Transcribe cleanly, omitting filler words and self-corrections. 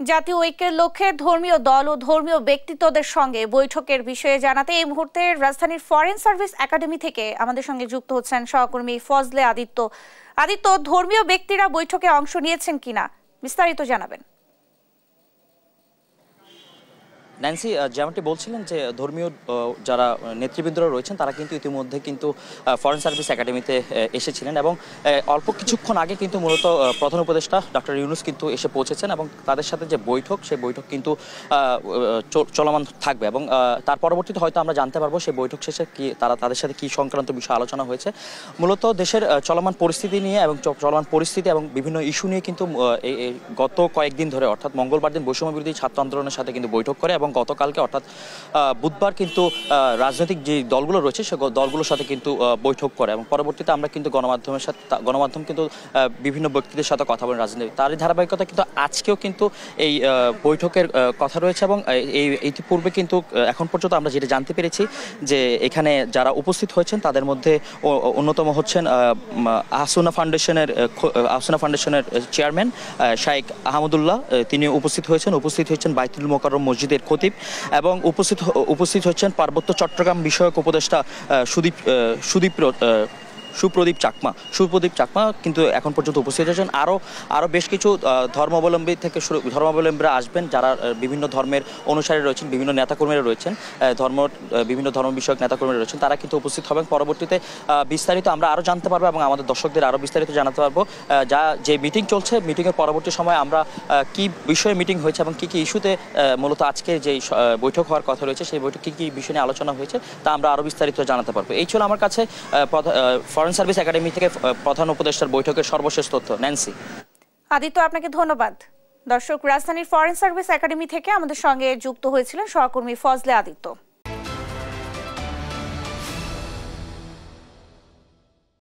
জাতীয় ঐক্যের লক্ষ্যে ধর্মীয় দল ও ধর্মীয় ব্যক্তিত্বদের সঙ্গে বৈঠকের বিষয়ে জানাতে এই মুহূর্তে রাজধানীর ফরেন সার্ভিস একাডেমি থেকে আমাদের সঙ্গে যুক্ত হচ্ছেন সহকর্মী ফজলে আদিত্য। ধর্মীয় ব্যক্তিরা বৈঠকে অংশ নিয়েছেন কিনা বিস্তারিত জানাবেন। ন্যান্সি, যেমনটি বলছিলেন যে ধর্মীয় যারা নেতৃবৃন্দরা রয়েছেন তারা কিন্তু ইতিমধ্যে ফরেন সার্ভিস একাডেমিতে এসেছিলেন এবং অল্প কিছুক্ষণ আগে কিন্তু মূলত প্রধান উপদেষ্টা ডক্টর ইউনূস কিন্তু এসে পৌঁছেছেন এবং তাদের সাথে যে বৈঠক সেই বৈঠক কিন্তু চলমান থাকবে এবং তার পরবর্তীতে হয়তো আমরা জানতে পারবো সেই বৈঠক শেষে তাদের সাথে কি সংক্রান্ত বিষয় আলোচনা হয়েছে। মূলত দেশের চলমান পরিস্থিতি নিয়ে এবং চলমান পরিস্থিতি এবং বিভিন্ন ইস্যু নিয়ে কিন্তু গত কয়েকদিন ধরে অর্থাৎ মঙ্গলবার দিন বৈষম্য বিরোধী ছাত্র আন্দোলনের সাথে কিন্তু বৈঠক করে এবং গতকালকে অর্থাৎ বুধবার কিন্তু রাজনৈতিক যে দলগুলো রয়েছে সে দলগুলোর সাথে কিন্তু বৈঠক করে এবং পরবর্তীতে আমরা কিন্তু গণমাধ্যম কিন্তু বিভিন্ন ব্যক্তিদের সাথে কথা বলেন রাজনীতি। তারই ধারাবাহিকতা কিন্তু আজকেও কিন্তু এই বৈঠকের কথা রয়েছে এবং ইতিপূর্বে কিন্তু এখন পর্যন্ত আমরা যেটা জানতে পেরেছি যে এখানে যারা উপস্থিত হয়েছেন তাদের মধ্যে অন্যতম হচ্ছেন আহসানা ফাউন্ডেশনের চেয়ারম্যান শাইখ আহমদুল্লাহ, তিনি উপস্থিত হয়েছেন বাইতুল মোকাররম মসজিদের খতিব এবং উপস্থিত হচ্ছেন পার্বত্য চট্টগ্রাম বিষয়ক উপদেষ্টা সুপ্রদীপ চাকমা কিন্তু এখন পর্যন্ত উপস্থিত হয়েছেন। আরও বেশ কিছু ধর্মাবলম্বীরা আসবেন যারা বিভিন্ন ধর্মের অনুসারী রয়েছেন, বিভিন্ন নেতাকর্মীরা রয়েছেন, বিভিন্ন ধর্ম বিষয়ক নেতাকর্মীরা রয়েছেন, তারা কিন্তু উপস্থিত হবেন। পরবর্তীতে বিস্তারিত আমরা আরও জানতে পারবো এবং আমাদের দর্শকদের আরও বিস্তারিত জানাতে পারবো যে মিটিং চলছে, মিটিংয়ের পরবর্তী সময় আমরা কি বিষয়ে মিটিং হয়েছে এবং কি ইস্যুতে মূলত আজকে যে বৈঠক হওয়ার কথা রয়েছে সেই বৈঠক কি বিষয় নিয়ে আলোচনা হয়েছে তা আমরা আরও বিস্তারিত জানাতে পারবো। এই ছিল আমার কাছে ফরেন সার্ভিস একাডেমি থেকে প্রধান উপদেষ্টার বৈঠকের সর্বশেষ তথ্য। ন্যান্সি। আদিত্য, আপনাকে ধন্যবাদ। দর্শক, রাজধানীর ফরেন সার্ভিস একাডেমি থেকে আমাদের সঙ্গে যুক্ত হয়েছিলেন সহকর্মী ফজলে আদিত্য।